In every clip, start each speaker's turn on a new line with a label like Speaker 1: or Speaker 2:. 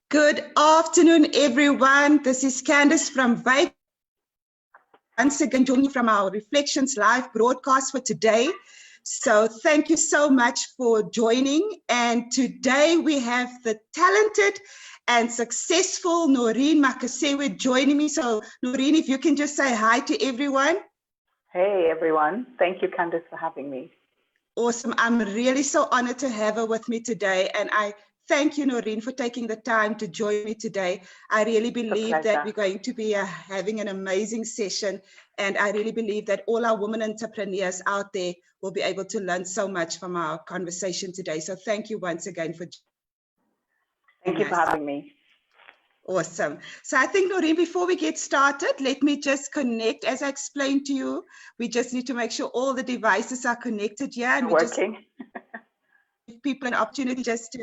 Speaker 1: Good afternoon, everyone. This is Candice from Vibe. Once again, joining from our Reflections Live broadcast for today. So thank you so much for joining. And today we have the talented and successful Noreen Makosewe joining me. So Noreen, if you can just say hi to everyone.
Speaker 2: Hey, everyone. Thank you, Candice, for having me.
Speaker 1: Awesome. I'm really so honored to have her with me today. And I thank you, Noreen, for taking the time to join me today. I really believe that we're going to be having an amazing session. And I really believe that all our women entrepreneurs out there will be able to learn so much from our conversation today. So thank you once again for joining us.
Speaker 2: Thank you for having me.
Speaker 1: Awesome. So I think, Noreen, before we get started, let me just connect. As I explained to you, we just need to make sure all the devices are connected here. And we
Speaker 2: working.
Speaker 1: Just give people an opportunity just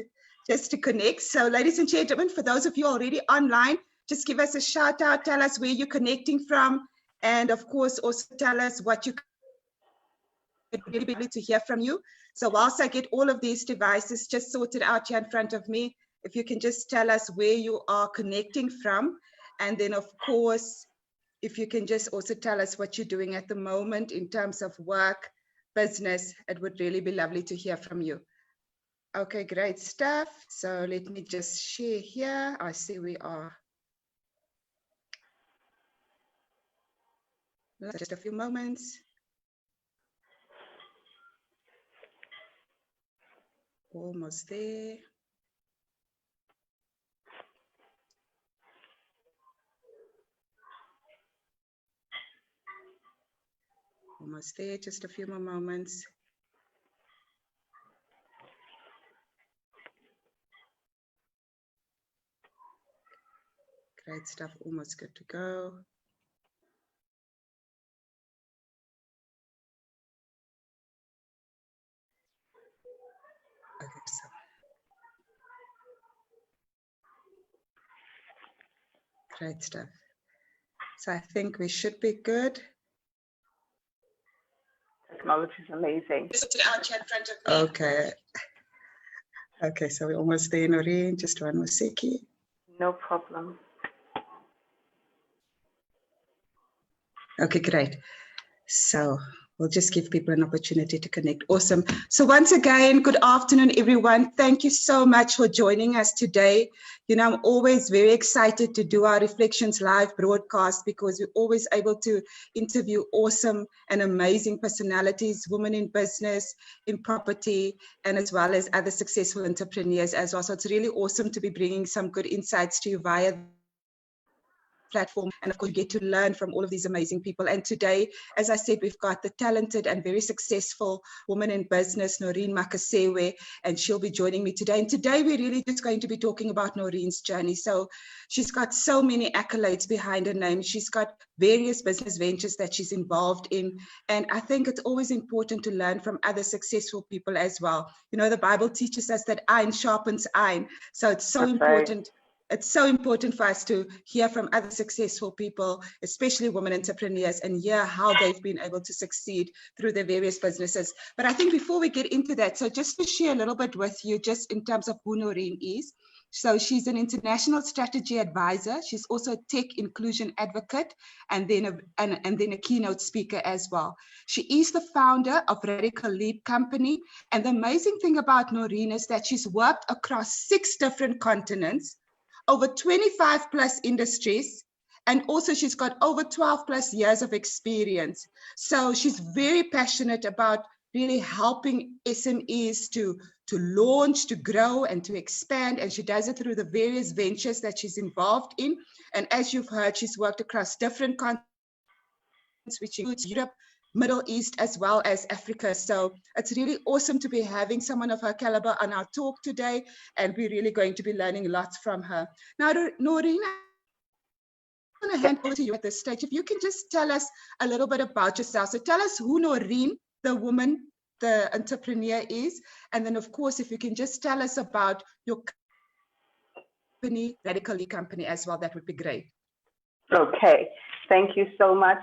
Speaker 1: to connect. So ladies and gentlemen, for those of you already online, just give us a shout out, tell us where you're connecting from. And of course, also tell us what you really be able to hear from you. So whilst I get all of these devices just sorted out here in front of me, if you can just tell us where you are connecting from. And then of course, if you can just also tell us what you're doing at the moment in terms of work, business, it would really be lovely to hear from you. Okay, great stuff. So let me just share here. I see we are. Just a few moments. Almost there. Almost there, just a few more moments. Great stuff, almost good to go. Okay, so. Great stuff. So I think we should be good.
Speaker 2: Technology is amazing.
Speaker 1: Okay. Okay, so we're almost there, Noreen. Just one more second.
Speaker 2: No problem.
Speaker 1: Okay, great. So we'll just give people an opportunity to connect. Awesome. So once again, good afternoon, everyone. Thank you so much for joining us today. You know, I'm always very excited to do our Reflections Live broadcast because we're always able to interview awesome and amazing personalities, women in business, in property, and as well as other successful entrepreneurs as well. So it's really awesome to be bringing some good insights to you via platform, and of course you get to learn from all of these amazing people. And today, as I said, we've got the talented and very successful woman in business, Noreen Makosewe, and she'll be joining me today. And today we're really just going to be talking about Noreen's journey. So she's got so many accolades behind her name. She's got various business ventures that she's involved in, and I think it's always important to learn from other successful people as well. You know, the Bible teaches us that iron sharpens iron, so it's so important. Right. It's so important for us to hear from other successful people, especially women entrepreneurs, and hear how they've been able to succeed through their various businesses. But I think before we get into that, so just to share a little bit with you, just in terms of who Noreen is. So she's an international strategy advisor. She's also a tech inclusion advocate, and then a keynote speaker as well. She is the founder of Radical Leap Company. And the amazing thing about Noreen is that she's worked across 6 different continents, over 25 plus industries, and also she's got over 12 plus years of experience. So she's very passionate about really helping SMEs to launch, to grow, and to expand. And she does it through the various ventures that she's involved in. And as you've heard, she's worked across different continents, which includes Europe, Middle East, as well as Africa. So it's really awesome to be having someone of her caliber on our talk today, and we're really going to be learning lots from her. Now, Noreen, I'm going to hand over to you at this stage. If you can just tell us a little bit about yourself. So tell us who Noreen, the woman, the entrepreneur is, and then of course, if you can just tell us about your company, Radical Leap Company as well, that would be great.
Speaker 2: Okay. Thank you so much.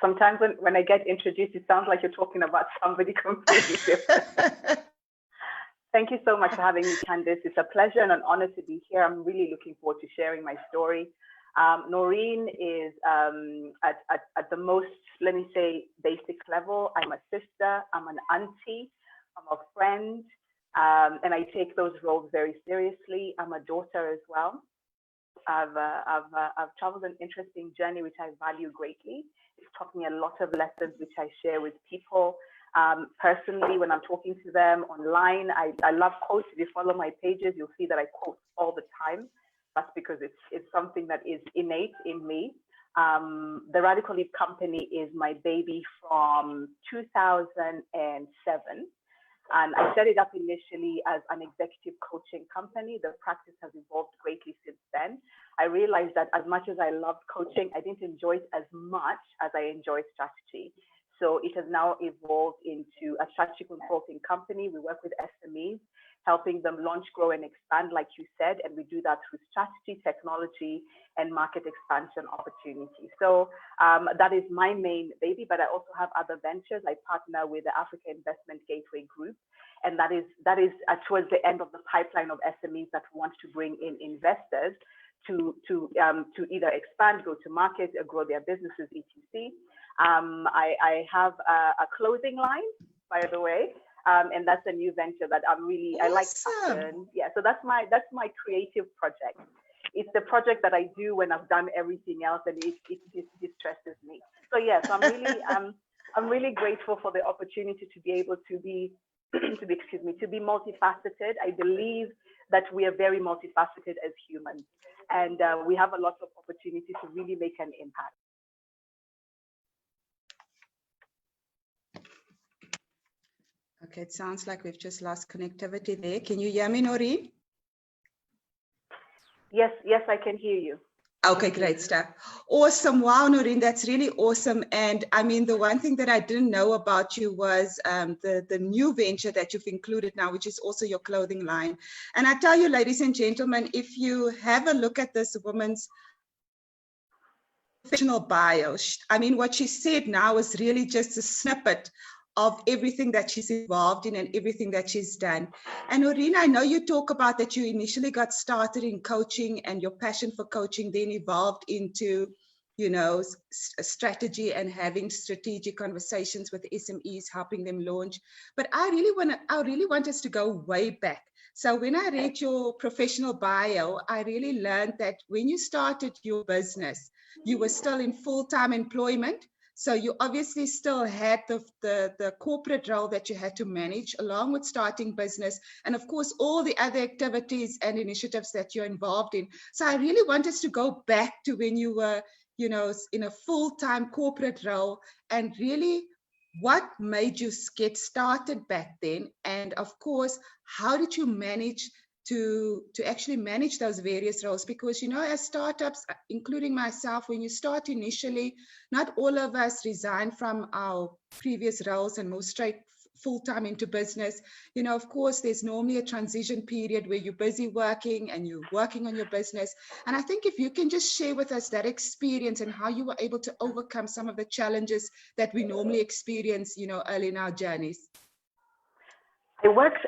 Speaker 2: Sometimes when I get introduced, it sounds like you're talking about somebody completely different. Thank you so much for having me, Candice. It's a pleasure and an honor to be here. I'm really looking forward to sharing my story. Noreen is at the most, let me say, basic level. I'm a sister, I'm an auntie, I'm a friend, and I take those roles very seriously. I'm a daughter as well. I've traveled an interesting journey, which I value greatly. It's taught me a lot of lessons, which I share with people. Personally, when I'm talking to them online, I love quotes. If you follow my pages, you'll see that I quote all the time. That's because it's something that is innate in me. The Radical Leap Company is my baby from 2007. And I set it up initially as an executive coaching company. The practice has evolved greatly since then. I realized that as much as I loved coaching, I didn't enjoy it as much as I enjoyed strategy. So it has now evolved into a strategy consulting company. We work with SMEs, helping them launch, grow, and expand, like you said, and we do that through strategy, technology, and market expansion opportunities. So that is my main baby, but I also have other ventures. I partner with the Africa Investment Gateway Group, and that is towards the end of the pipeline of SMEs that want to bring in investors to either expand, go to market, or grow their businesses, etc. I have a clothing line, by the way, and that's a new venture that I like fashion. Yeah, so that's my creative project. It's the project that I do when I've done everything else, and it distresses me. So yes, I'm really grateful for the opportunity to be able to be multifaceted. I believe that we are very multifaceted as humans, and we have a lot of opportunity to really make an impact.
Speaker 1: Okay, it sounds like we've just lost connectivity there. Can you hear me, Noreen?
Speaker 2: Yes, I can hear you.
Speaker 1: Okay, great stuff. Awesome. Wow, Noreen, that's really awesome. And I mean, the one thing that I didn't know about you was the new venture that you've included now, which is also your clothing line. And I tell you, ladies and gentlemen, if you have a look at this woman's professional bio, I mean, what she said now is really just a snippet of everything that she's involved in and everything that she's done. And Noreen, I know you talk about that you initially got started in coaching and your passion for coaching then evolved into, you know, strategy and having strategic conversations with SMEs, helping them launch. But I really want us to go way back. So when I read your professional bio, I really learned that when you started your business, you were still in full-time employment. So you obviously still had the corporate role that you had to manage along with starting business and of course all the other activities and initiatives that you're involved in. So I really want us to go back to when you were, you know, in a full-time corporate role and really what made you get started back then? And of course, how did you manage to actually manage those various roles? Because, you know, as startups, including myself, when you start initially, not all of us resign from our previous roles and move straight full-time into business. You know, of course, there's normally a transition period where you're busy working and you're working on your business. And I think if you can just share with us that experience and how you were able to overcome some of the challenges that we normally experience, you know, early in our journeys.
Speaker 2: I worked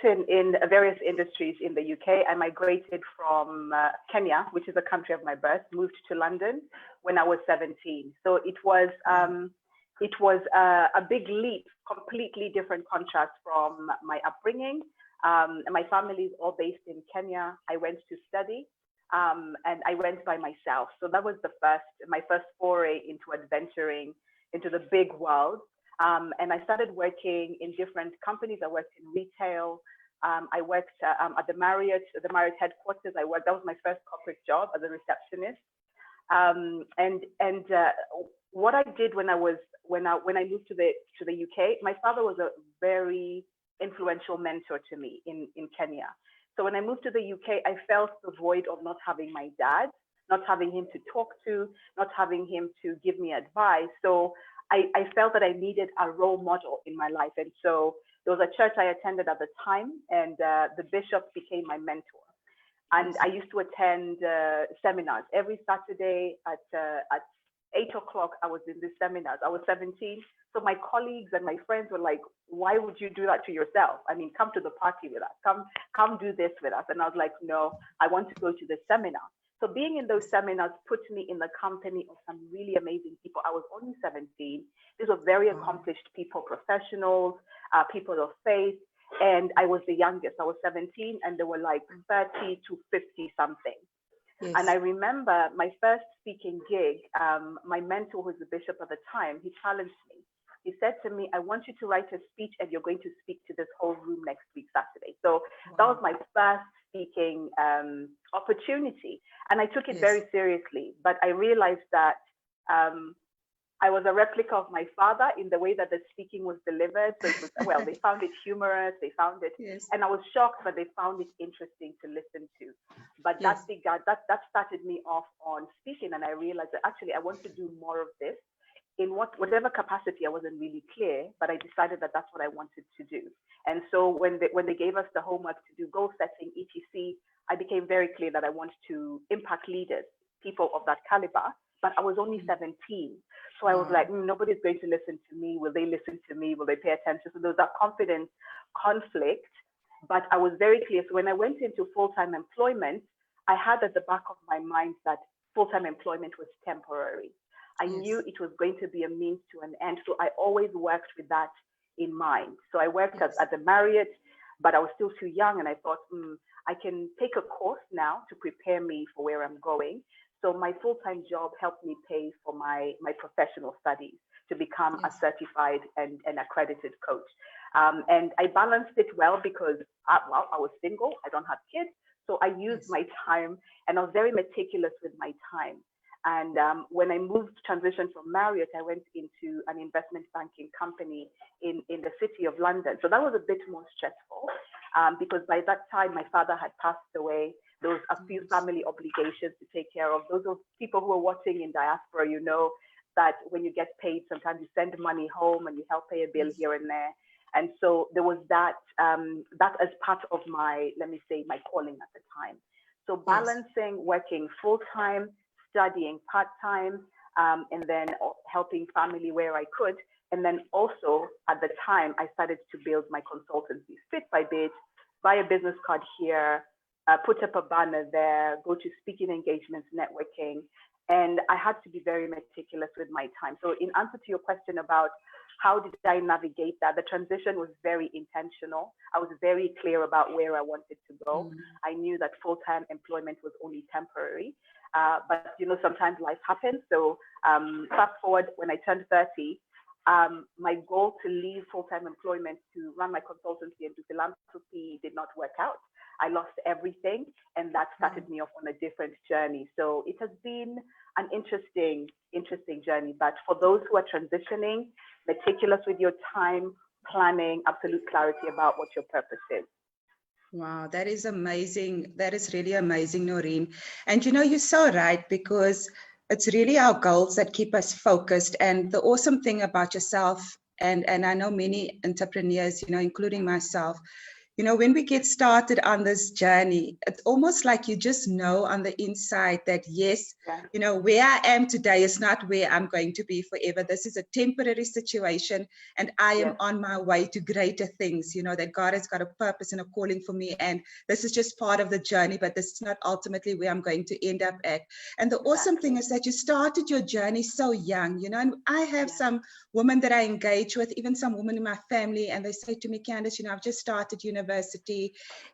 Speaker 2: in various industries in the UK. I migrated from Kenya, which is the country of my birth, moved to London when I was 17. So it was a big leap, completely different contrast from my upbringing. My family is all based in Kenya. I went to study and I went by myself. So that was my first foray into adventuring into the big world. And I started working in different companies. I worked in retail. I worked at the Marriott headquarters. That was my first corporate job as a receptionist. And what I did when I moved to the UK, my father was a very influential mentor to me in Kenya. So when I moved to the UK, I felt the void of not having my dad, not having him to talk to, not having him to give me advice. So I felt that I needed a role model in my life. And so there was a church I attended at the time, and the bishop became my mentor. And I used to attend seminars every Saturday at 8 o'clock. I was in these seminars. I was 17, So my colleagues and my friends were like, why would you do that to yourself? I mean, come to the party with us, come do this with us. And I was like, no, I want to go to the seminar. So being in those seminars put me in the company of some really amazing people. I was only 17. These were very accomplished people, professionals, people of faith. And I was the youngest. I was 17 and there were like 30 to 50 something. Yes. And I remember my first speaking gig, my mentor, who was the bishop at the time, he challenged me. He said to me, I want you to write a speech and you're going to speak to this whole room next week, Saturday. So that was my first speaking opportunity. And I took it very seriously, but I realized that I was a replica of my father in the way that the speaking was delivered. So it was, well, they found it humorous, they found it, and I was shocked, but they found it interesting to listen to. But that started me off on speaking, and I realized that actually I want to do more of this. In whatever capacity, I wasn't really clear, but I decided that that's what I wanted to do. And so when they gave us the homework to do goal setting, etc., I became very clear that I want to impact leaders, people of that caliber, but I was only 17. So I was like, nobody's going to listen to me. Will they listen to me? Will they pay attention? So there was that confidence conflict, but I was very clear. So when I went into full-time employment, I had at the back of my mind that full-time employment was temporary. I knew it was going to be a means to an end. So I always worked with that in mind. So I worked at the Marriott, but I was still too young. And I thought, I can take a course now to prepare me for where I'm going. So my full-time job helped me pay for my professional studies to become a certified and accredited coach. And I balanced it well because, I was single. I don't have kids. So I used my time, and I was very meticulous with my time. And when I transitioned from Marriott, I went into an investment banking company in the city of London. So that was a bit more stressful because by that time, my father had passed away. There was a few family obligations to take care of. Those of people who are watching in diaspora, you know that when you get paid, sometimes you send money home and you help pay a bill here and there. And so there was that as part of my, let me say, my calling at the time. So balancing working full-time, studying part-time, and then helping family where I could. And then also at the time, I started to build my consultancy bit by bit, buy a business card here, put up a banner there, go to speaking engagements, networking. And I had to be very meticulous with my time. So in answer to your question about how did I navigate that, the transition was very intentional. I was very clear about where I wanted to go. I knew that full-time employment was only temporary. But you know, sometimes life happens. So fast forward, when I turned 30, my goal to leave full-time employment to run my consultancy and do philanthropy did not work out. I lost everything, and that started me off on a different journey. So it has been an interesting journey. But for those who are transitioning, meticulous with your time, planning, absolute clarity about what your purpose is.
Speaker 1: Wow, that is amazing. That is really amazing, Noreen. And you know, you're so right, because it's really our goals that keep us focused. And the awesome thing about yourself, and I know many entrepreneurs, you know, including myself, you know, when we get started on this journey, it's almost like you just know on the inside that, yes, you know, where I am today is not where I'm going to be forever. This is a temporary situation, and I am on my way to greater things, you know, that God has got a purpose and a calling for me. And this is just part of the journey, but this is not ultimately where I'm going to end up at. And the awesome thing is that you started your journey so young, you know, and I have some women that I engage with, even some women in my family, and they say to me, Candice, you know, I've just started university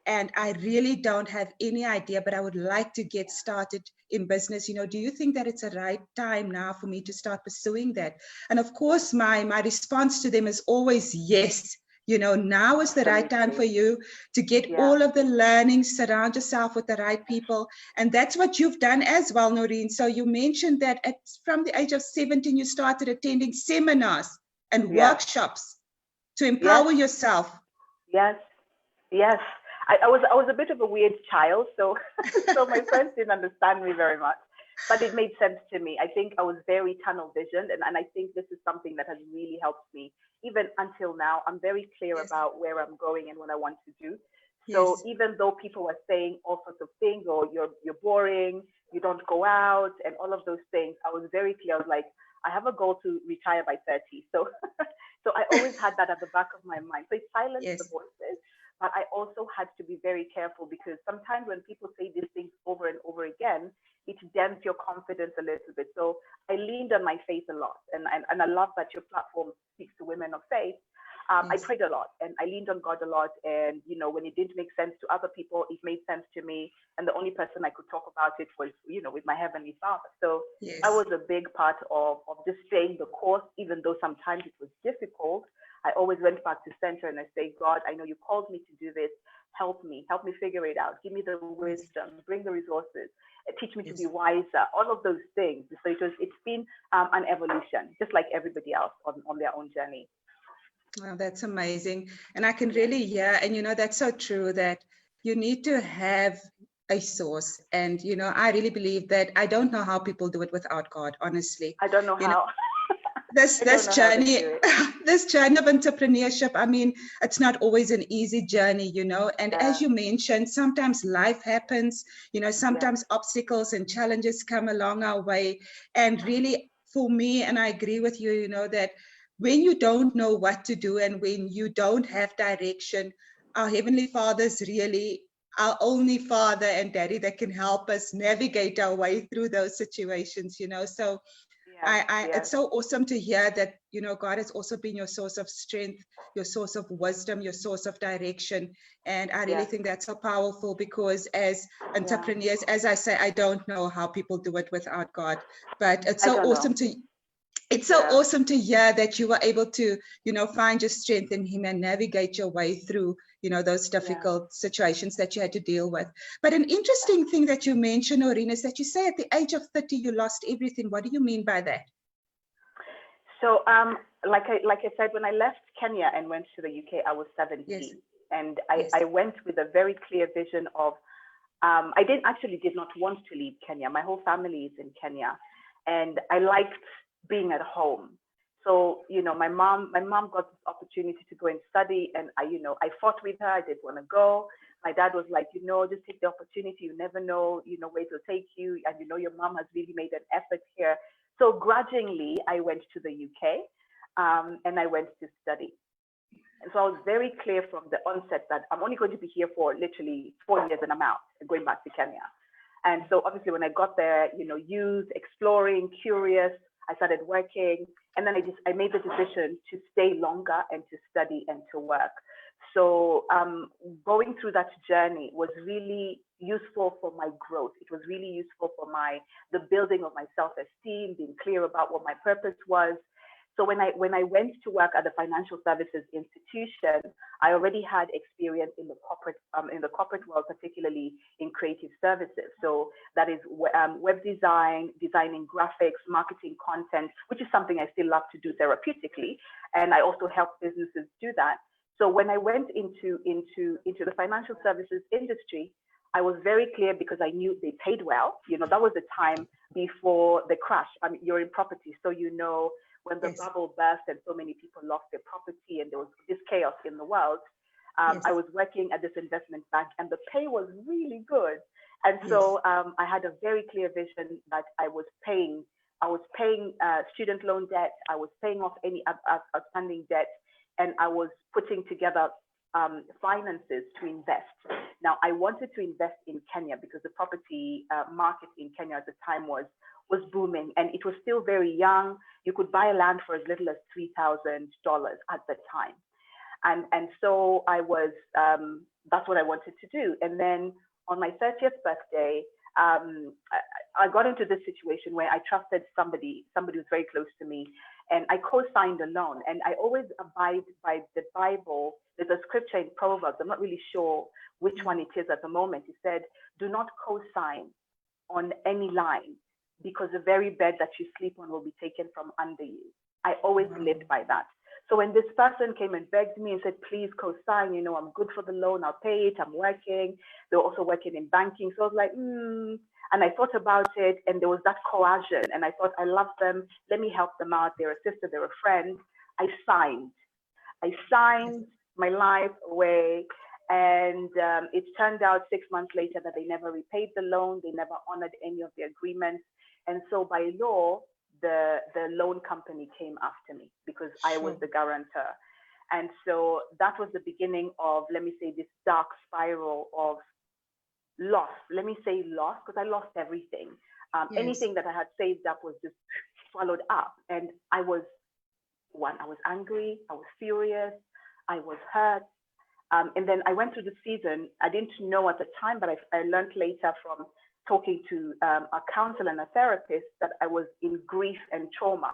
Speaker 1: and I really don't have any idea, but I would like to get started in business. You know, do you think that it's a right time now for me to start pursuing that? And of course, my response to them is always yes. You know, now is the right time for you to get all of the learnings, surround yourself with the right people. And that's what you've done as well, Noreen. So you mentioned that from the age of 17, you started attending seminars and workshops to empower yourself.
Speaker 2: Yes. I was a bit of a weird child, so so my friends didn't understand me very much, but it made sense to me. I think I was very tunnel visioned, and I think this is something that has really helped me. Even until now, I'm very clear about where I'm going and what I want to do. So even though people were saying all sorts of things, or you're boring, you don't go out, and all of those things, I was very clear. I was like, I have a goal to retire by 30. So, so I always had that at the back of my mind. So it silenced the voices, but I also had to be very careful, because sometimes when people say these things over and over again, it dents your confidence a little bit. So I leaned on my faith a lot, and I love that your platform speaks to women of faith. I prayed a lot, and I leaned on God a lot. And, you know, when it didn't make sense to other people, it made sense to me. And the only person I could talk about it was, you know, with my Heavenly Father. So that was a big part of just staying the course, even though sometimes it was difficult. I always went back to center and I say, God, I know you called me to do this. Help me figure it out. Give me the wisdom, bring the resources, teach me to be wiser, all of those things. So it's been an evolution, just like everybody else on their own journey.
Speaker 1: Wow, that's amazing. And I can really hear, and you know, that's so true, that you need to have a source. And, you know, I really believe that I don't know how people do it without God, honestly.
Speaker 2: I don't know how.
Speaker 1: This journey of entrepreneurship, I mean, it's not always an easy journey, you know, and as you mentioned, sometimes life happens, you know, sometimes obstacles and challenges come along our way. And really, for me, and I agree with you, you know, that when you don't know what to do and when you don't have direction, our Heavenly Father is really our only Father and Daddy that can help us navigate our way through those situations, you know. So it's so awesome to hear that, you know, God has also been your source of strength, your source of wisdom, your source of direction. And I really think that's so powerful, because as entrepreneurs, as I say, I don't know how people do it without God, but it's so awesome to hear that you were able to, you know, find your strength in Him and navigate your way through, you know, those difficult situations that you had to deal with. But an interesting thing that you mentioned, Noreen, is that you say at the age of 30, you lost everything. What do you mean by that?
Speaker 2: So, like I said, when I left Kenya and went to the UK, I was 17. And I went with a very clear vision of, I did not want to leave Kenya. My whole family is in Kenya. And I liked being at home. So, you know, my mom got this opportunity to go and study, and I fought with her. I didn't want to go. My dad was like, you know, just take the opportunity. You never know, you know, where it will take you. And, you know, your mom has really made an effort here. So grudgingly, I went to the UK and I went to study. And so I was very clear from the onset that I'm only going to be here for literally 4 years and I'm out and going back to Kenya. And so obviously when I got there, you know, youth, exploring, curious, I started working, and then I made the decision to stay longer and to study and to work. So going through that journey was really useful for my growth. It was really useful for the building of my self-esteem, being clear about what my purpose was. So when I went to work at the financial services institution, I already had experience in the corporate world, particularly in creative services. So that is web design, designing graphics, marketing content, which is something I still love to do therapeutically, and I also help businesses do that. So when I went into the financial services industry, I was very clear because I knew they paid well. You know, that was the time before the crash. I mean, you're in property, so you know. When the bubble burst and so many people lost their property and there was this chaos in the world, I was working at this investment bank and the pay was really good. And so I had a very clear vision that I was paying student loan debt, I was paying off any outstanding debt, and I was putting together finances to invest. Now, I wanted to invest in Kenya because the property market in Kenya at the time was booming and it was still very young. You could buy land for as little as $3,000 at the time. And so I was, that's what I wanted to do. And then on my 30th birthday, I got into this situation where I trusted somebody who's very close to me, and I co-signed a loan. And I always abide by the Bible. There's a scripture in Proverbs, I'm not really sure which one it is at the moment. It said, do not co-sign on any line, because the very bed that you sleep on will be taken from under you. I always lived by that. So when this person came and begged me and said, please co-sign, you know, I'm good for the loan, I'll pay it, I'm working. They were also working in banking. So I was like, And I thought about it, and there was that coercion. And I thought, I love them, let me help them out. They're a sister, they're a friend. I signed my life away. And it turned out 6 months later that they never repaid the loan. They never honored any of the agreements. And so by law, the loan company came after me because I was the guarantor. And so that was the beginning of, let me say, this dark spiral of loss. Let me say loss, because I lost everything. Anything that I had saved up was just swallowed up. And I was angry, I was furious, I was hurt. And then I went through the season. I didn't know at the time, but I learned later from talking to a counselor and a therapist that I was in grief and trauma,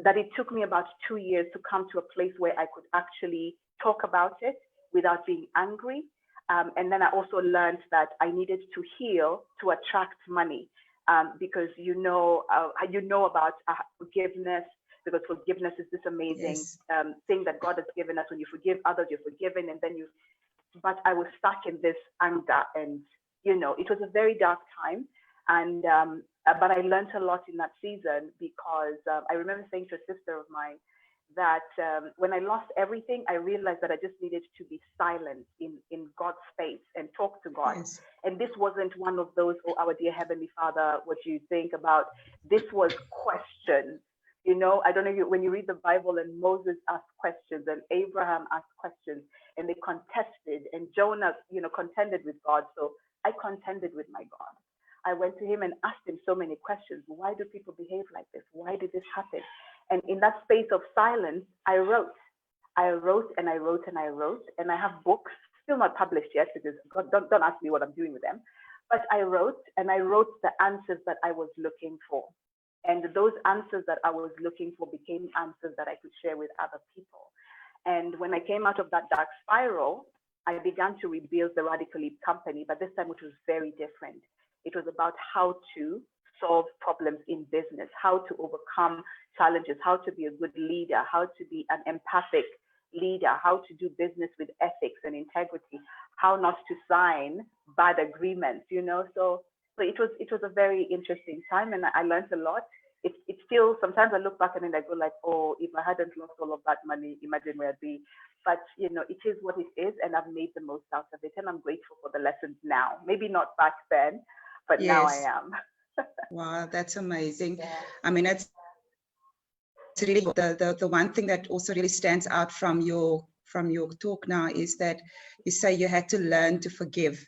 Speaker 2: that it took me about 2 years to come to a place where I could actually talk about it without being angry. And then I also learned that I needed to heal to attract money, because you know about forgiveness, because forgiveness is this amazing thing that God has given us. When you forgive others, you're forgiven, and then but I was stuck in this anger, and it was a very dark time. And but I learned a lot in that season, because I remember saying to a sister of mine that when I lost everything, I realized that I just needed to be silent in God's space and talk to God. And this wasn't one of those, oh, our dear Heavenly Father, what do you think about? This was questions. I don't know, when you read the Bible and Moses asked questions and Abraham asked questions and they contested, and Jonah, contended with God. So I contended with my God. I went to him and asked him so many questions. Why do people behave like this? Why did this happen? And in that space of silence, I wrote and I wrote and I wrote, and I have books still not published yet, because God, don't ask me what I'm doing with them. But I wrote, and I wrote the answers that I was looking for. And those answers that I was looking for became answers that I could share with other people. And when I came out of that dark spiral, I began to rebuild the Radical Leap company, but this time it was very different. It was about how to solve problems in business, how to overcome challenges, how to be a good leader, how to be an empathic leader, how to do business with ethics and integrity, how not to sign bad agreements, So it was a very interesting time, and I learned a lot. It's still, sometimes I look back and I go like, oh, if I hadn't lost all of that money, imagine where I'd be. But it is what it is, and I've made the most out of it, and I'm grateful for the lessons now. Maybe not back then, but now I am.
Speaker 1: Wow, that's amazing. I mean, it's really the one thing that also really stands out from your talk now is that you say you had to learn to forgive,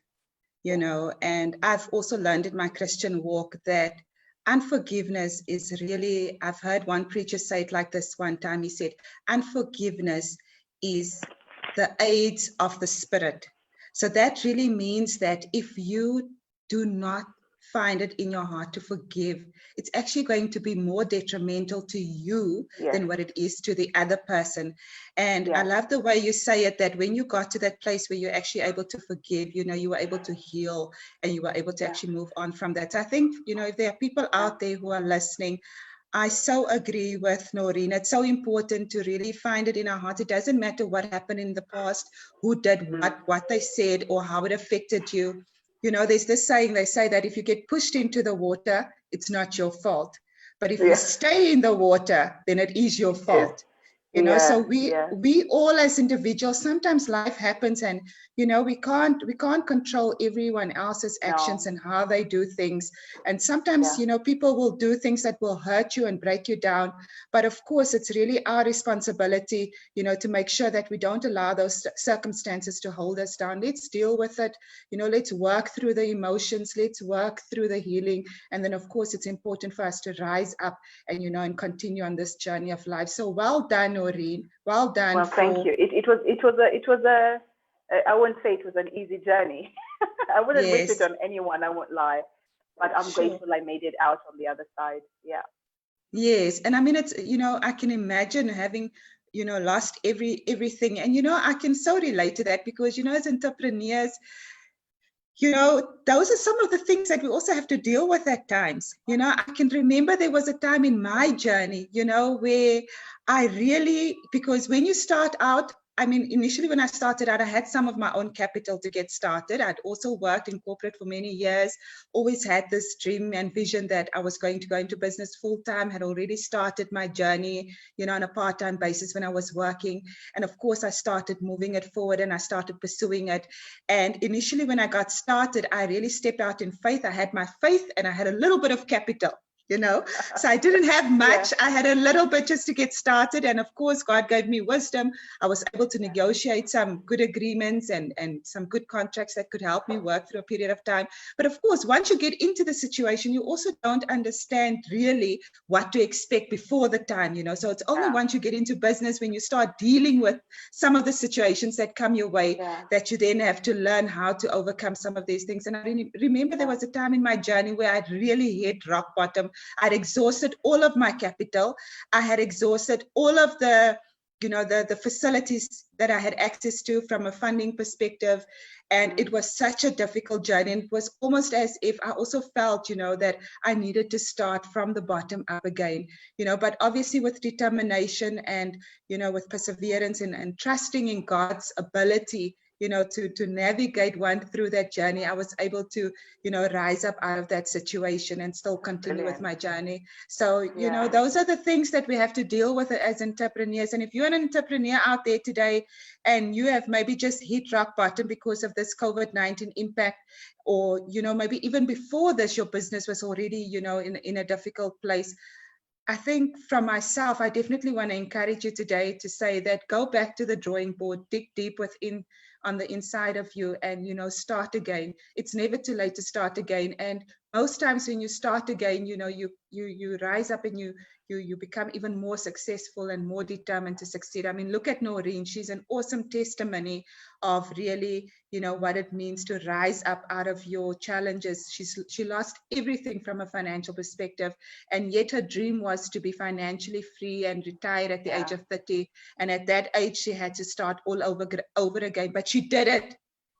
Speaker 1: and I've also learned in my Christian walk that unforgiveness is really, I've heard one preacher say it like this one time. He said, unforgiveness is the AIDS of the spirit. So that really means that if you do not find it in your heart to forgive, it's actually going to be more detrimental to you than what it is to the other person. And I love the way you say it, that when you got to that place where you're actually able to forgive, you were able to heal and you were able to actually move on from that. So I think, if there are people out there who are listening, I so agree with Noreen. It's so important to really find it in our heart. It doesn't matter what happened in the past, who did what they said, or how it affected you. There's this saying, they say that if you get pushed into the water, it's not your fault. But if you stay in the water, then it is your fault. So we all as individuals, sometimes life happens and, we can't control everyone else's actions and how they do things. And sometimes, people will do things that will hurt you and break you down. But of course, it's really our responsibility, to make sure that we don't allow those circumstances to hold us down. Let's deal with it. Let's work through the emotions. Let's work through the healing. And then, of course, it's important for us to rise up and, and continue on this journey of life. So well done, Noreen. Well done.
Speaker 2: Well, thank you. It was a I wouldn't say it was an easy journey. I wouldn't wish it on anyone, I won't lie. But I'm grateful I made it out on the other side. Yeah.
Speaker 1: Yes. And I mean, it's, I can imagine having, lost everything. And, I can so relate to that because, as entrepreneurs, those are some of the things that we also have to deal with at times. I can remember there was a time in my journey, where I really, because when you start out, I mean, initially when I started out, I had some of my own capital to get started. I'd also worked in corporate for many years, always had this dream and vision that I was going to go into business full time, had already started my journey, on a part-time basis when I was working. And of course, I started moving it forward and I started pursuing it. And initially when I got started, I really stepped out in faith. I had my faith and I had a little bit of capital. you know. So I didn't have much.
Speaker 2: Yeah.
Speaker 1: I had a little bit just to get started. And of course, God gave me wisdom. I was able to negotiate some good agreements and some good contracts that could help me work through a period of time. But of course, once you get into the situation, you also don't understand really what to expect before the time, you know. So it's only once you get into business, when you start dealing with some of the situations that come your way, that you then have to learn how to overcome some of these things. And I remember there was a time in my journey where I'd really hit rock bottom. I'd exhausted all of my capital. I had exhausted all of the, you know, the facilities that I had access to from a funding perspective. And it was such a difficult journey. And it was almost as if I also felt, you know, that I needed to start from the bottom up again, you know, but obviously with determination and, you know, with perseverance and trusting in God's ability, you know, to navigate one through that journey, I was able to, you know, rise up out of that situation and still continue with my journey. So, you know, those are the things that we have to deal with as entrepreneurs. And if you're an entrepreneur out there today and you have maybe just hit rock bottom because of this COVID-19 impact, or, you know, maybe even before this, your business was already, you know, in a difficult place, I think from myself, I definitely want to encourage you today to say that go back to the drawing board, dig deep within on the inside of you, and, you know, start again. It's never too late to start again. And most times when you start again, you know, you rise up and you become even more successful and more determined to succeed. I mean, look at Noreen. She's an awesome testimony of really, you know, what it means to rise up out of your challenges. She lost everything from a financial perspective, and yet her dream was to be financially free and retired at the age of 30. And at that age, she had to start all over again, but she did it.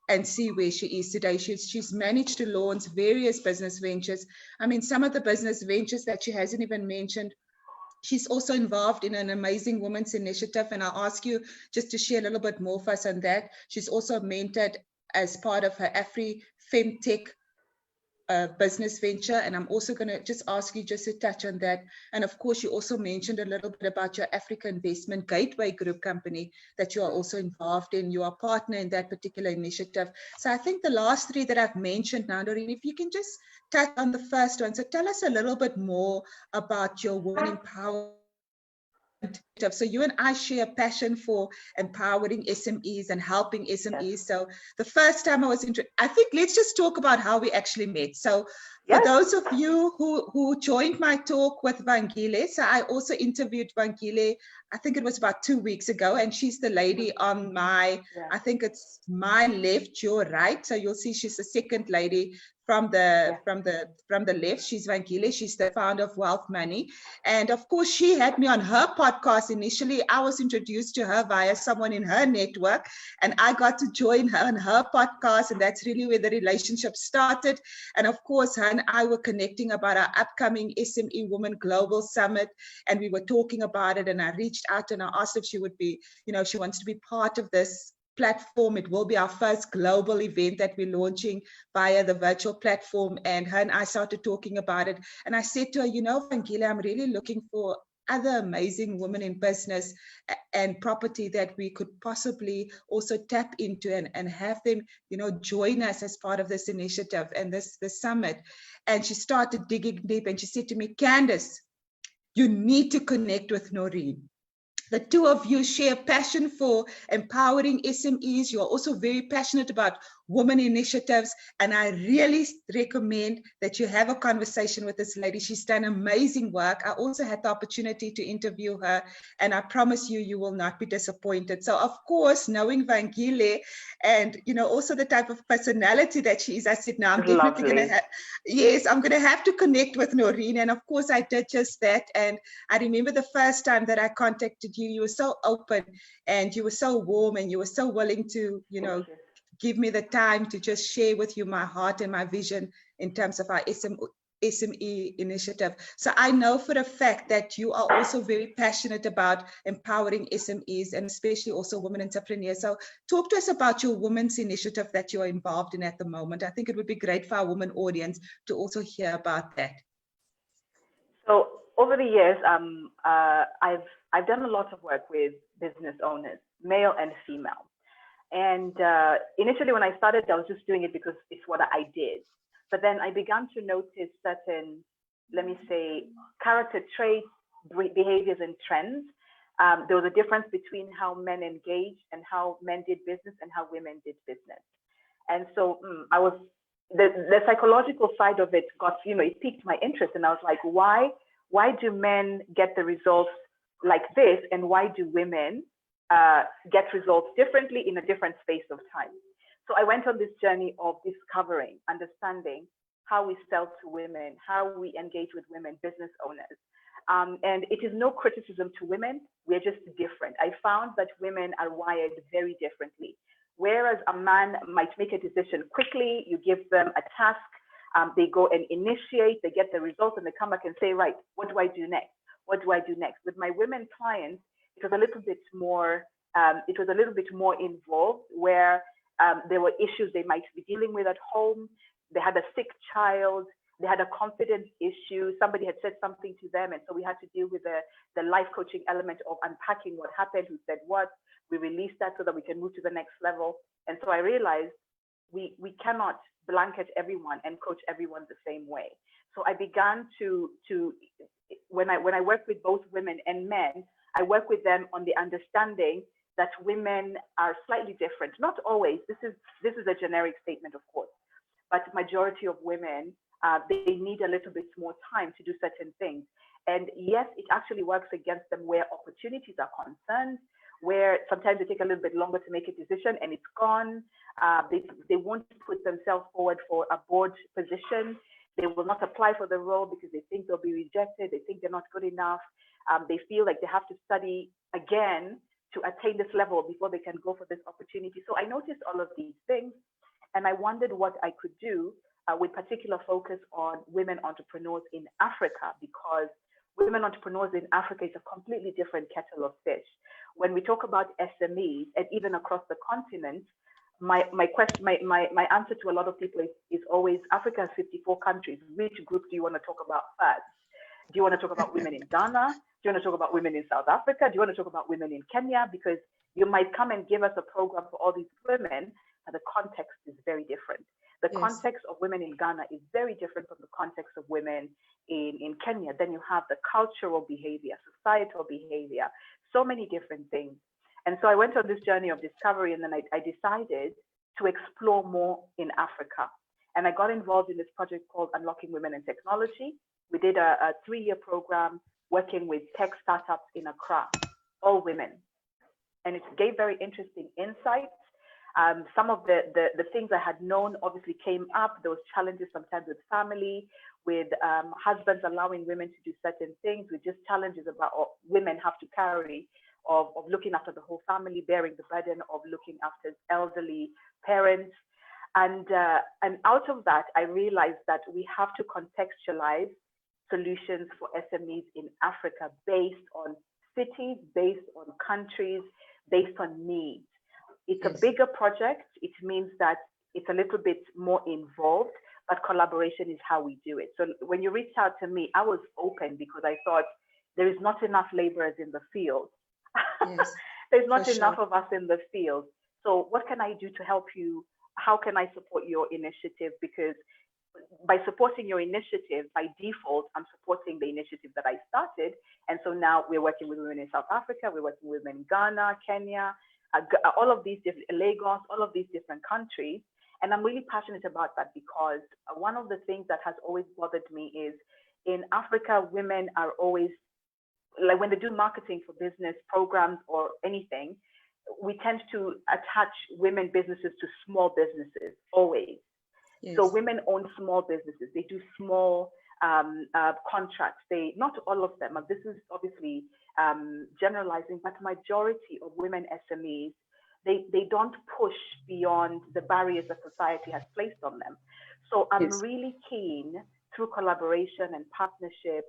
Speaker 1: And see where she is today. She's managed to launch various business ventures. I mean, some of the business ventures that she hasn't even mentioned. She's also involved in an amazing women's initiative, and I'll ask you just to share a little bit more for us on that. She's also mentored as part of her Afri-Femtech business venture, and I'm also going to just ask you just to touch on that. And of course, you also mentioned a little bit about your Africa Investment Gateway Group company that you are also involved in. You are a partner in that particular initiative. So I think the last three that I've mentioned now, Noreen, if you can just touch on the first one. So tell us a little bit more about your women empowerment. So you and I share a passion for empowering SMEs and helping SMEs. So the first time I was I think let's just talk about how we actually met. So for those of you who joined my talk with Vangile, so I also interviewed Vangile, I think it was about 2 weeks ago, and she's the lady on my, I think it's my left, your right. So you'll see she's the second lady from the left. She's Vangile. She's the founder of Wealth Money. And of course, she had me on her podcast initially. I was introduced to her via someone in her network, and I got to join her on her podcast. And that's really where the relationship started. And of course, her and I were connecting about our upcoming SME Women Global Summit. And we were talking about it. And I reached out and I asked if she would be, you know, she wants to be part of this platform. It will be our first global event that we're launching via the virtual platform. And her and I started talking about it. And I said to her, you know, Vangile, I'm really looking for other amazing women in business and property that we could possibly also tap into and have them, you know, join us as part of this initiative and this summit. And she started digging deep and she said to me, Candice, you need to connect with Noreen. The two of you share passion for empowering SMEs. You're also very passionate about women initiatives. And I really recommend that you have a conversation with this lady. She's done amazing work. I also had the opportunity to interview her. And I promise you, you will not be disappointed. So of course, knowing Vangile and, you know, also the type of personality that she is, I said, now I'm definitely going to have, yes, I'm going to have to connect with Noreen. And of course, I did just that. And I remember the first time that I contacted you, you were so open and you were so warm and you were so willing to, you know, give me the time to just share with you my heart and my vision in terms of our SME initiative. So I know for a fact that you are also very passionate about empowering SMEs and especially also women entrepreneurs. So talk to us about your women's initiative that you are involved in at the moment. I think it would be great for our women audience to also hear about that.
Speaker 2: So over the years, I've done a lot of work with business owners, male and female. And initially when I started, I was just doing it because it's what I did. But then I began to notice certain let me say, character traits, behaviors, and trends. There was a difference between how men engaged and how men did business and how women did business. And so I was, the psychological side of it got, it piqued my interest. And I was like, why do men get the results like this? And why do women get results differently in a different space of time? So I went on this journey of discovering, understanding how we sell to women, how we engage with women, business owners. And it is no criticism to women, we're just different. I found that women are wired very differently. Whereas a man might make a decision quickly, you give them a task, they go and initiate, they get the results, and they come back and say, right, what do I do next? What do I do next? With my women clients, it was a little bit more involved, where there were issues they might be dealing with at home. They had a sick child, they had a confidence issue, somebody had said something to them, and so we had to deal with the life coaching element of unpacking what happened, who said what. We released that so that we can move to the next level. And so I realized we cannot blanket everyone and coach everyone the same way. So I began to when I work with both women and men, I work with them on the understanding that women are slightly different. Not always. This is a generic statement, of course, but majority of women, they need a little bit more time to do certain things. And yes, it actually works against them where opportunities are concerned, where sometimes they take a little bit longer to make a decision and it's gone. They won't put themselves forward for a board position. They will not apply for the role because they think they'll be rejected. They think they're not good enough. They feel like they have to study again to attain this level before they can go for this opportunity. So I noticed all of these things, and I wondered what I could do with particular focus on women entrepreneurs in Africa, because women entrepreneurs in Africa is a completely different kettle of fish. When we talk about SMEs, and even across the continent, my answer to a lot of people is always, Africa has 54 countries. Which group do you want to talk about first? Do you want to talk about women in Ghana? Do you want to talk about women in South Africa? Do you want to talk about women in Kenya? Because you might come and give us a program for all these women, but the context is very different. The context of women in Ghana is very different from the context of women in Kenya. Then you have the cultural behavior, societal behavior, so many different things. And so I went on this journey of discovery, and then I decided to explore more in Africa. And I got involved in this project called Unlocking Women in Technology. We did a 3-year program working with tech startups in Accra, all women. And it gave very interesting insights. Some of the things I had known obviously came up. There was challenges sometimes with family, with husbands allowing women to do certain things, with just challenges about women have to carry of looking after the whole family, bearing the burden of looking after elderly parents. And out of that, I realized that we have to contextualize solutions for SMEs in Africa based on cities, based on countries, based on needs. It's a bigger project. It means that it's a little bit more involved, but collaboration is how we do it. So when you reached out to me, I was open because I thought there is not enough laborers in the field. Yes, there's not enough of us in the field. So what can I do to help you? How can I support your initiative? Because by supporting your initiative, by default, I'm supporting the initiative that I started. And so now we're working with women in South Africa, we're working with women in Ghana, Kenya, all of these different, Lagos, all of these different countries. And I'm really passionate about that because one of the things that has always bothered me is in Africa, women are always, like when they do marketing for business programs or anything, we tend to attach women businesses to small businesses, always. Yes. So women own small businesses. They do small contracts. Not all of them, this is obviously generalizing, but majority of women SMEs, they don't push beyond the barriers that society has placed on them. So I'm really keen through collaboration and partnership.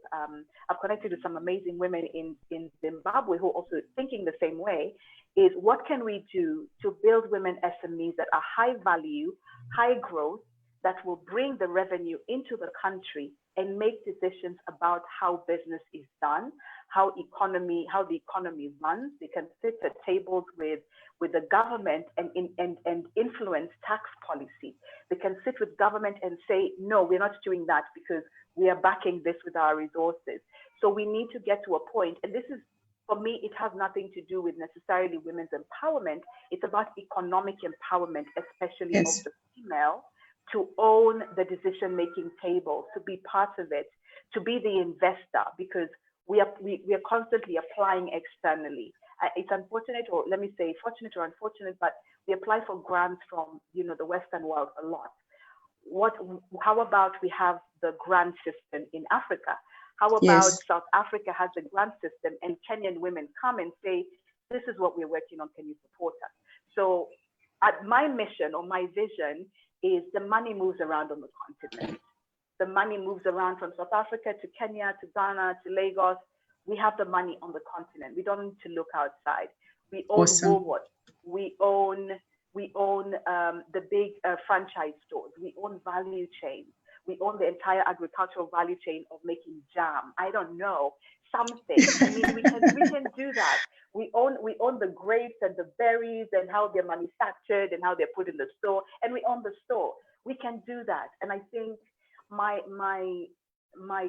Speaker 2: I've connected with some amazing women in Zimbabwe who are also thinking the same way, is what can we do to build women SMEs that are high value, high growth, that will bring the revenue into the country and make decisions about how business is done, how the economy runs. They can sit at tables with the government and influence tax policy. They can sit with government and say, no, we're not doing that because we are backing this with our resources. So we need to get to a point, and this is, for me, it has nothing to do with necessarily women's empowerment. It's about economic empowerment, especially of the female, to own the decision-making table, to be part of it, to be the investor, because we are constantly applying externally. It's unfortunate, or let me say fortunate or unfortunate, but we apply for grants from, you know, the Western world a lot. How about we have the grant system in Africa? How about South Africa has a grant system and Kenyan women come and say, this is what we're working on, can you support us? So my mission or my vision is the money moves around on the continent. The money moves around from South Africa to Kenya, to Ghana, to Lagos. We have the money on the continent. We don't need to look outside. We own Woolworths. We own the big franchise stores. We own value chains. We own the entire agricultural value chain of making jam. I don't know, something. I mean, we can do that. We own the grapes and the berries and how they're manufactured and how they're put in the store, and we own the store. We can do that. And I think my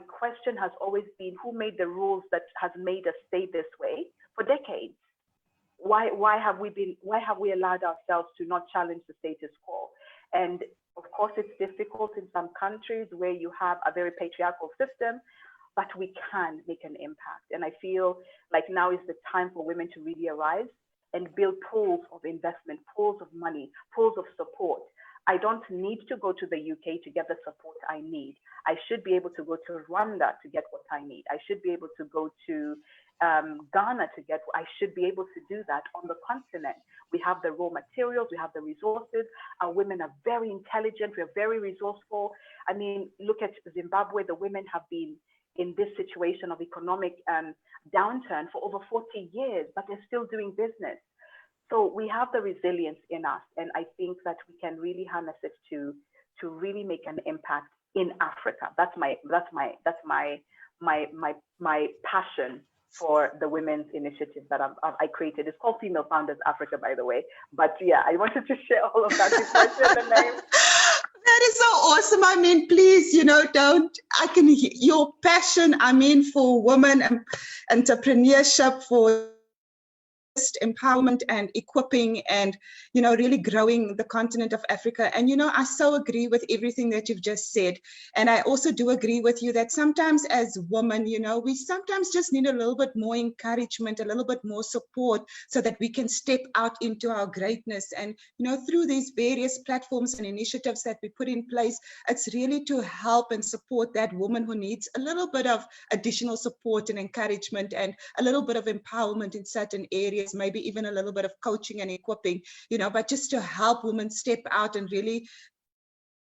Speaker 2: question has always been, who made the rules that has made us stay this way for decades? Why have we allowed ourselves to not challenge the status quo? And of course, it's difficult in some countries where you have a very patriarchal system, but we can make an impact. And I feel like now is the time for women to really arise and build pools of investment, pools of money, pools of support. I don't need to go to the UK to get the support I need. I should be able to go to Rwanda to get what I need. I should be able to go to Ghana to get, I should be able to do that on the continent. We have the raw materials, we have the resources. Our women are very intelligent, we're very resourceful. I mean, look at Zimbabwe, the women have been in this situation of economic downturn for over 40 years, but they're still doing business. So we have the resilience in us, and I think that we can really harness it to really make an impact in Africa. That's my passion for the women's initiative that I created. It's called Female Founders Africa, by the way. But yeah, I wanted to share all of that with the name.
Speaker 1: That is so awesome. I mean, please, you know, I can hear your passion, I mean, for women and entrepreneurship, for empowerment and equipping and, you know, really growing the continent of Africa. And, you know, I so agree with everything that you've just said. And I also do agree with you that sometimes as women, you know, we sometimes just need a little bit more encouragement, a little bit more support so that we can step out into our greatness. And, you know, through these various platforms and initiatives that we put in place, it's really to help and support that woman who needs a little bit of additional support and encouragement and a little bit of empowerment in certain areas, maybe even a little bit of coaching and equipping, you know, but just to help women step out and really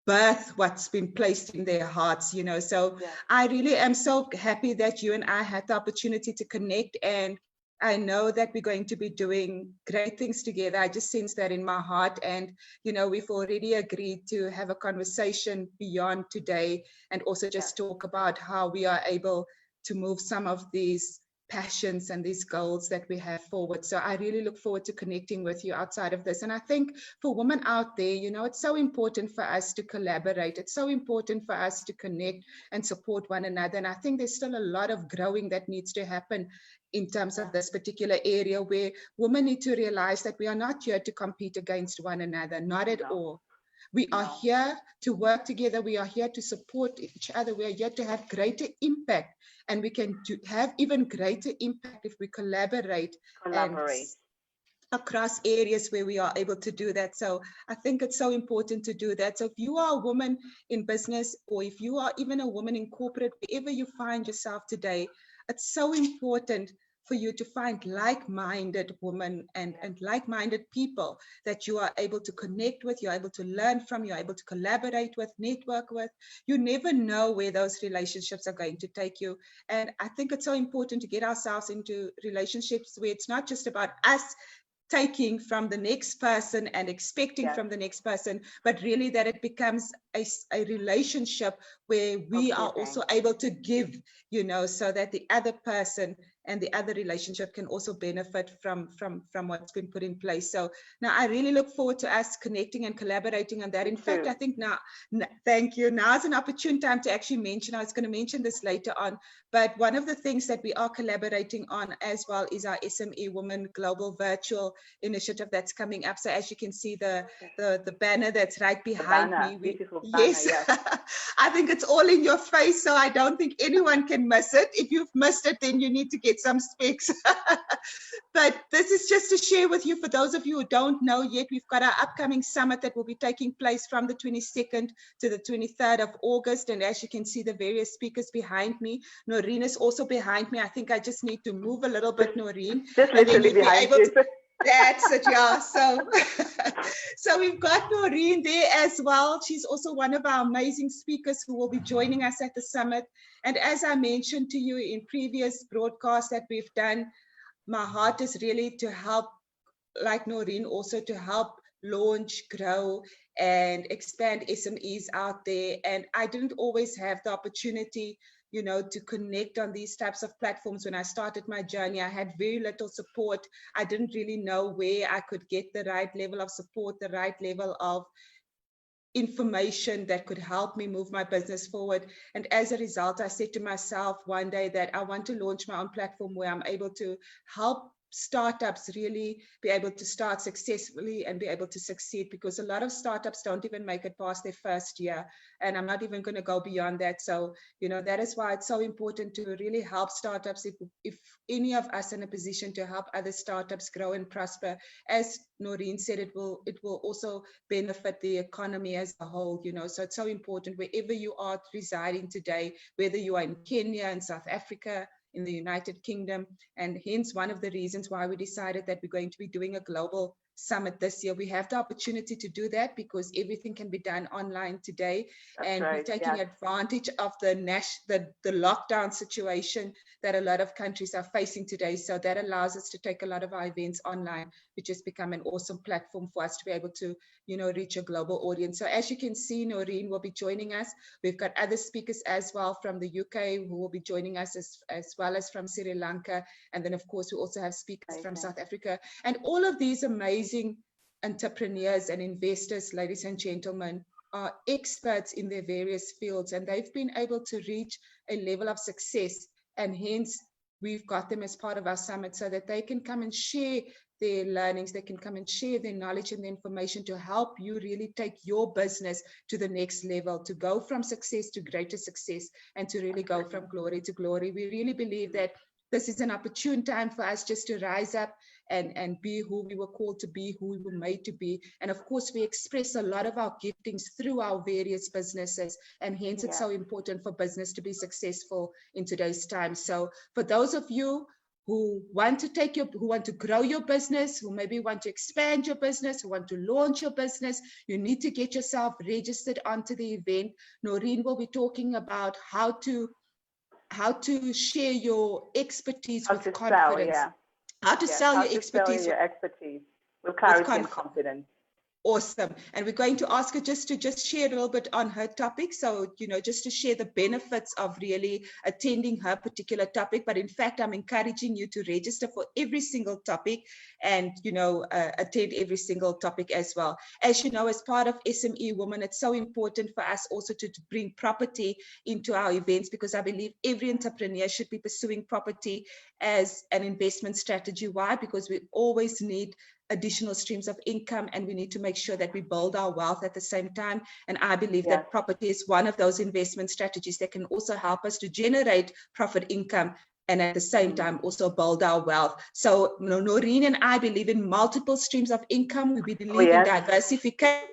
Speaker 1: birth what's been placed in their hearts, you know. So yeah. I really am so happy that you and I had the opportunity to connect, and I know that we're going to be doing great things together. I just sense that in my heart. And, you know, we've already agreed to have a conversation beyond today and also just talk about how we are able to move some of these passions and these goals that we have forward. So I really look forward to connecting with you outside of this. And I think for women out there, you know, it's so important for us to collaborate. It's so important for us to connect and support one another. And I think there's still a lot of growing that needs to happen in terms of this particular area, where women need to realize that we are not here to compete against one another, not at all. We are here to work together. We are here to support each other. We are here to have greater impact, and we can have even greater impact if we collaborate. Across areas where we are able to do that. So I think it's so important to do that. So if you are a woman in business, or if you are even a woman in corporate, wherever you find yourself today, it's so important for you to find like-minded women and like-minded people that you are able to connect with, you're able to learn from, you're able to collaborate with, network with. You never know where those relationships are going to take you. And I think it's so important to get ourselves into relationships where it's not just about us taking from the next person and expecting from the next person, but really that it becomes a relationship where we are also able to give, you know, so that the other person and the other relationship can also benefit from what's been put in place. So now I really look forward to us connecting and collaborating on that. In fact, I think now, thank you. Now is an opportune time to actually mention, I was going to mention this later on, but one of the things that we are collaborating on as well is our SME Women Global Virtual Initiative that's coming up. So as you can see, the banner that's right behind me.
Speaker 2: Beautiful banner,
Speaker 1: yes. I think it's all in your face, so I don't think anyone can miss it. If you've missed it, then you need to get some specs. But this is just to share with you, for those of you who don't know yet, we've got our upcoming summit that will be taking place from the 22nd to the 23rd of August. And as you can see, the various speakers behind me. Noreen is also behind me. I think I just need to move a little bit, Noreen.
Speaker 2: Just literally behind you.
Speaker 1: That's it, yeah. So, so we've got Noreen there as well. She's also one of our amazing speakers who will be joining us at the summit. And as I mentioned to you in previous broadcasts that we've done, my heart is really to help, like Noreen, also to help launch, grow, and expand SMEs out there. And I didn't always have the opportunity, you know, to connect on these types of platforms. When I started my journey, I had very little support. I didn't really know where I could get the right level of support, the right level of information that could help me move my business forward. And as a result, I said to myself one day that I want to launch my own platform where I'm able to help startups really be able to start successfully and be able to succeed, because a lot of startups don't even make it past their first year, and I'm not even going to go beyond that. So, you know, that is why it's so important to really help startups. If any of us in a position to help other startups grow and prosper, as Noreen said, it will also benefit the economy as a whole, you know. So it's so important wherever you are residing today, whether you are in Kenya, in South Africa, in the United Kingdom. And hence one of the reasons why we decided that we're going to be doing a global summit this year. We have the opportunity to do that because everything can be done online today. And we're taking advantage of the lockdown situation that a lot of countries are facing today. So that allows us to take a lot of our events online, which has become an awesome platform for us to be able to, you know, reach a global audience. So as you can see, Noreen will be joining us. We've got other speakers as well from the UK who will be joining us, as well as from Sri Lanka. And then of course, we also have speakers from South Africa. And all of these amazing entrepreneurs and investors, ladies and gentlemen, are experts in their various fields, and they've been able to reach a level of success. And hence, we've got them as part of our summit so that they can come and share their learnings, they can come and share their knowledge and the information to help you really take your business to the next level, to go from success to greater success, and to really go from glory to glory. We really believe that this is an opportune time for us just to rise up and be who we were called to be, who we were made to be. And of course, we express a lot of our giftings through our various businesses, and hence it's so important for business to be successful in today's time. So for those of you who want to grow your business, who maybe want to expand your business, who want to launch your business, you need to get yourself registered onto the event. Noreen will be talking about how to share your expertise with confidence. How to sell your expertise
Speaker 2: with clarity and confidence.
Speaker 1: Awesome. And we're going to ask her just to share a little bit on her topic. So, you know, just to share the benefits of really attending her particular topic. But in fact, I'm encouraging you to register for every single topic and, you know, attend every single topic as well. As you know, as part of SME Women, it's so important for us also to bring property into our events, because I believe every entrepreneur should be pursuing property as an investment strategy. Why? Because we always need additional streams of income, and we need to make sure that we build our wealth at the same time. And I believe that property is one of those investment strategies that can also help us to generate profit income and at the same time also build our wealth. So Noreen and I believe in multiple streams of income. We believe in diversification.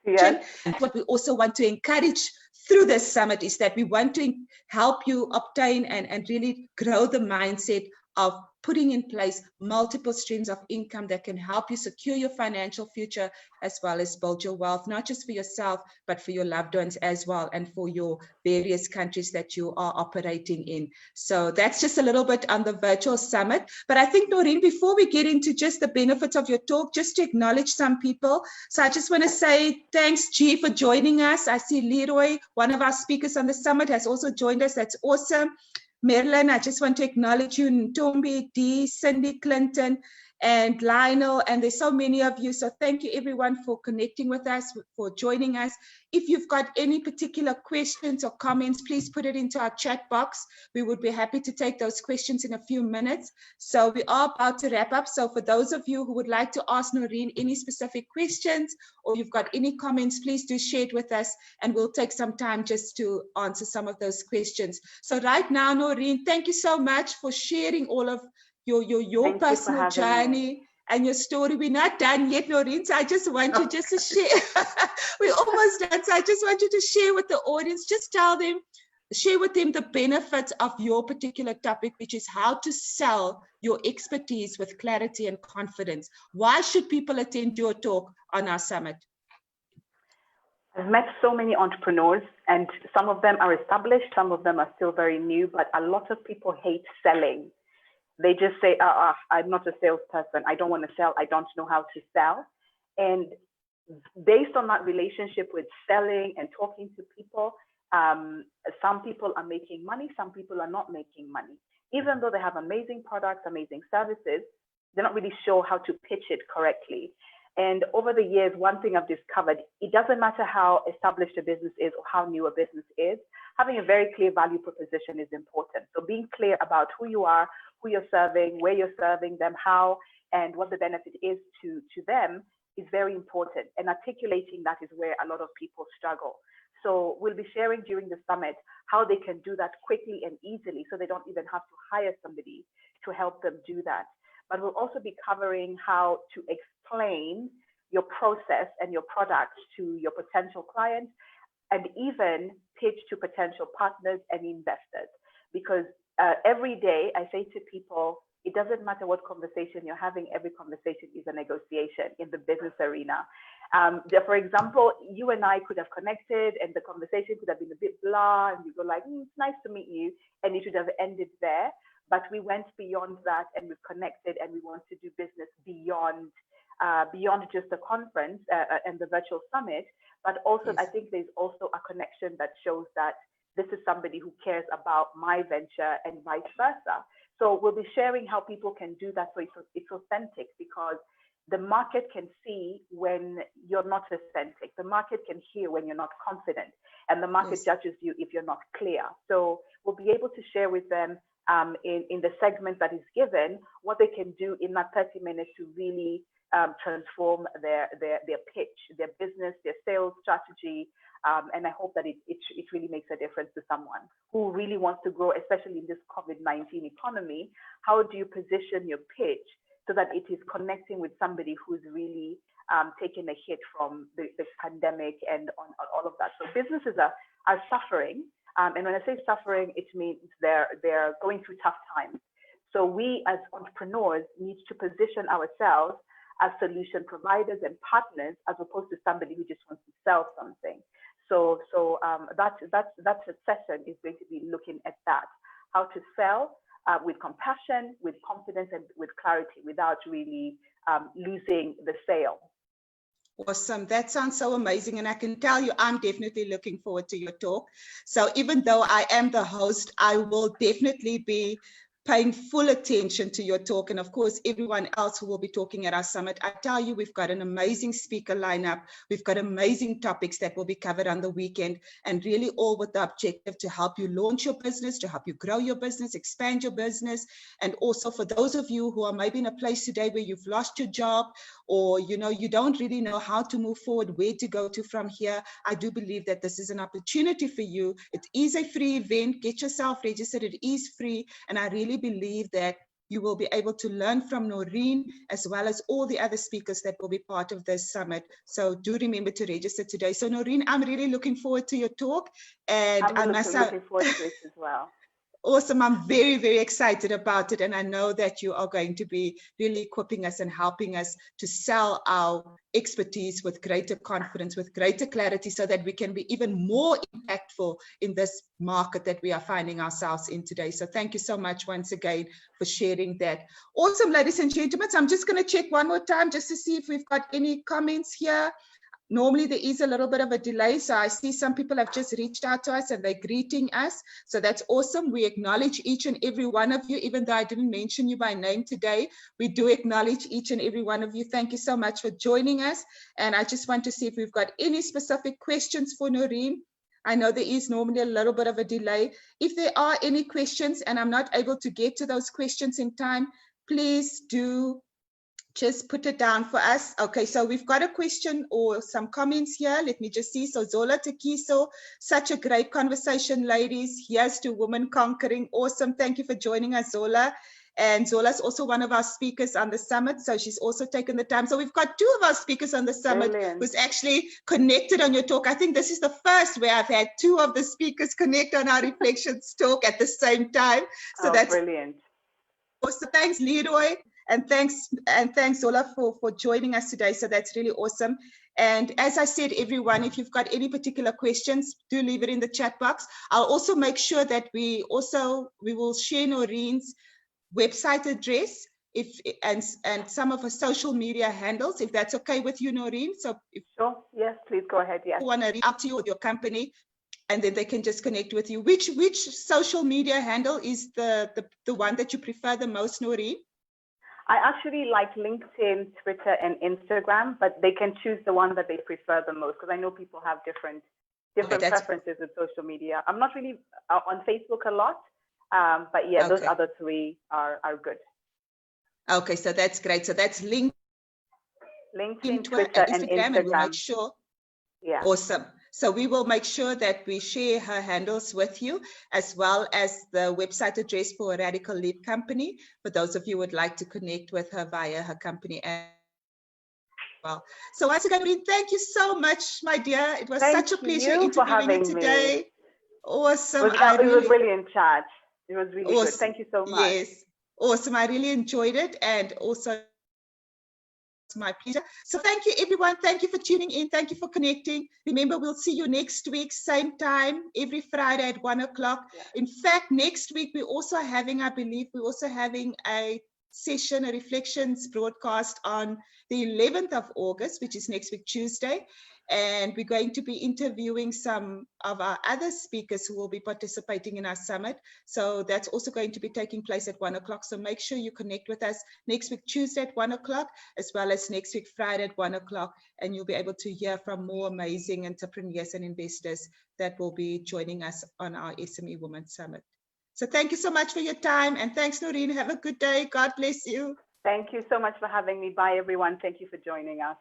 Speaker 1: And what we also want to encourage through this summit is that we want to help you obtain and really grow the mindset of putting in place multiple streams of income that can help you secure your financial future, as well as build your wealth, not just for yourself, but for your loved ones as well, and for your various countries that you are operating in. So that's just a little bit on the virtual summit. But I think, Noreen, before we get into just the benefits of your talk, just to acknowledge some people. So I just want to say thanks, G, for joining us. I see Leroy, one of our speakers on the summit, has also joined us. That's awesome. Marilyn, I just want to acknowledge you, Ntombi, Dee, Cindy, Clinton, and Lionel, and there's so many of you. So thank you everyone for connecting with us, for joining us. If you've got any particular questions or comments, please put it into our chat box. We would be happy to take those questions in a few minutes. So we are about to wrap up. So for those of you who would like to ask Noreen any specific questions, or you've got any comments, please do share it with us, and we'll take some time just to answer some of those questions. So right now, Noreen, thank you so much for sharing all of your personal journey and your story. We're not done yet, Noreen, so I just want you just to share. We're almost done, so I just want you to share with the audience, just share with them the benefits of your particular topic, which is how to sell your expertise with clarity and confidence. Why should people attend your talk on our summit?
Speaker 2: I've met so many entrepreneurs, and some of them are established, some of them are still very new, but a lot of people hate selling. They just say, I'm not a salesperson. I don't want to sell. I don't know how to sell. And based on that relationship with selling and talking to people, some people are making money. Some people are not making money. Even though they have amazing products, amazing services, they're not really sure how to pitch it correctly. And over the years, one thing I've discovered, it doesn't matter how established a business is or how new a business is, having a very clear value proposition is important. So being clear about who you are, who you're serving, where you're serving them, how, and what the benefit is to them is very important. And articulating that is where a lot of people struggle. So we'll be sharing during the summit how they can do that quickly and easily, so they don't even have to hire somebody to help them do that. But we'll also be covering how to explain your process and your product to your potential clients, and even pitch to potential partners and investors. Because every day I say to people, it doesn't matter what conversation you're having, every conversation is a negotiation in the business arena. For example, you and I could have connected and the conversation could have been a bit blah, and you go like, it's nice to meet you, and it should have ended there. But we went beyond that, and we've connected, and we want to do business beyond just the conference and the virtual summit. But also, yes, I think there's also a connection that shows that this is somebody who cares about my venture and vice versa. So we'll be sharing how people can do that, so it's authentic, because the market can see when you're not authentic. The market can hear when you're not confident, and the market, yes, judges you if you're not clear. So we'll be able to share with them in the segment that is given what they can do in that 30 minutes to really transform their pitch, their business, their sales strategy. And I hope that it really makes a difference to someone who really wants to grow, especially in this COVID-19 economy. How do you position your pitch so that it is connecting with somebody who's really taken a hit from the pandemic and on all of that? So businesses are suffering. And when I say suffering, it means they're going through tough times. So we as entrepreneurs need to position ourselves as solution providers and partners, as opposed to somebody who just wants to sell something. So that session is going to be looking at that, how to sell with compassion, with confidence, and with clarity, without really losing the sale.
Speaker 1: Awesome. That sounds so amazing. And I can tell you, I'm definitely looking forward to your talk. So even though I am the host, I will definitely be paying full attention to your talk, and of course everyone else who will be talking at our summit. I tell you, we've got an amazing speaker lineup. We've got amazing topics that will be covered on the weekend, and really all with the objective to help you launch your business, to help you grow your business, expand your business. And also for those of you who are maybe in a place today where you've lost your job, or you don't really know how to move forward, where to go to from here, I do believe that this is an opportunity for you. It is a free event. Get yourself registered. It is free, and I really believe that you will be able to learn from Noreen, as well as all the other speakers that will be part of this summit. So do remember to register today. So Noreen, I'm really looking forward to your talk, and
Speaker 2: I'm looking forward to it as well.
Speaker 1: Awesome. I'm very, very excited about it. And I know that you are going to be really equipping us and helping us to sell our expertise with greater confidence, with greater clarity, so that we can be even more impactful in this market that we are finding ourselves in today. So thank you so much once again for sharing that. Awesome, ladies and gentlemen. So I'm just going to check one more time just to see if we've got any comments here. Normally there is a little bit of a delay, so I see some people have just reached out to us and they're greeting us. So that's awesome. We acknowledge each and every one of you, even though I didn't mention you by name today. We do acknowledge each and every one of you. Thank you so much for joining us. And I just want to see if we've got any specific questions for Noreen. I know there is normally a little bit of a delay. If there are any questions and I'm not able to get to those questions in time, please do just put it down for us. Okay, so we've got a question or some comments here. Let me just see. So Zola Tekiso, such a great conversation, ladies. Here's to women conquering. Awesome. Thank you for joining us, Zola. And Zola's also one of our speakers on the summit. So she's also taken the time. So we've got two of our speakers on the summit. Brilliant. Who's actually connected on your talk. I think this is the first where I've had two of the speakers connect on our reflections talk at the same time. So that's brilliant. So thanks, Leroy. And thanks Zola for joining us today. So that's really awesome. And as I said, everyone, if you've got any particular questions, do leave it in the chat box. I'll also make sure that we will share Noreen's website address and some of her social media handles, if that's okay with you, Noreen. So
Speaker 2: sure, yes, please go ahead. Yes.
Speaker 1: You want to reach out to you or your company, and then they can just connect with you. Which social media handle is the one that you prefer the most, Noreen?
Speaker 2: I actually like LinkedIn, Twitter, and Instagram, but they can choose the one that they prefer the most, because I know people have different preferences with social media. I'm not really on Facebook a lot, but yeah, those other three are good.
Speaker 1: Okay, so that's great. So that's LinkedIn,
Speaker 2: Twitter, and Instagram.
Speaker 1: And we'll make sure.
Speaker 2: Yeah.
Speaker 1: Awesome. So we will make sure that we share her handles with you, as well as the website address for a Radical Lead company, for those of you who would like to connect with her via her company as well. So once again, thank you so much, my dear. It was such a pleasure interviewing you today. Me. Awesome.
Speaker 2: It was a brilliant chat. It was really awesome. Good. Thank you so much.
Speaker 1: Yes. Awesome. I really enjoyed it. And also, my pleasure. So thank you, everyone. Thank you for tuning in. Thank you for connecting. Remember, we'll see you next week, same time, every Friday at 1 o'clock. Yeah. In fact, next week, we're also having, I believe, a session, a reflections broadcast on the 11th of August, which is next week, Tuesday. And we're going to be interviewing some of our other speakers who will be participating in our summit. So that's also going to be taking place at 1 o'clock. So make sure you connect with us next week, Tuesday at 1 o'clock, as well as next week, Friday at 1 o'clock. And you'll be able to hear from more amazing entrepreneurs and investors that will be joining us on our SME Women Summit. So thank you so much for your time. And thanks, Noreen. Have a good day. God bless you.
Speaker 2: Thank you so much for having me. Bye, everyone. Thank you for joining us.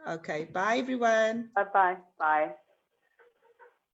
Speaker 1: Okay, bye everyone.
Speaker 2: Bye-bye. Bye.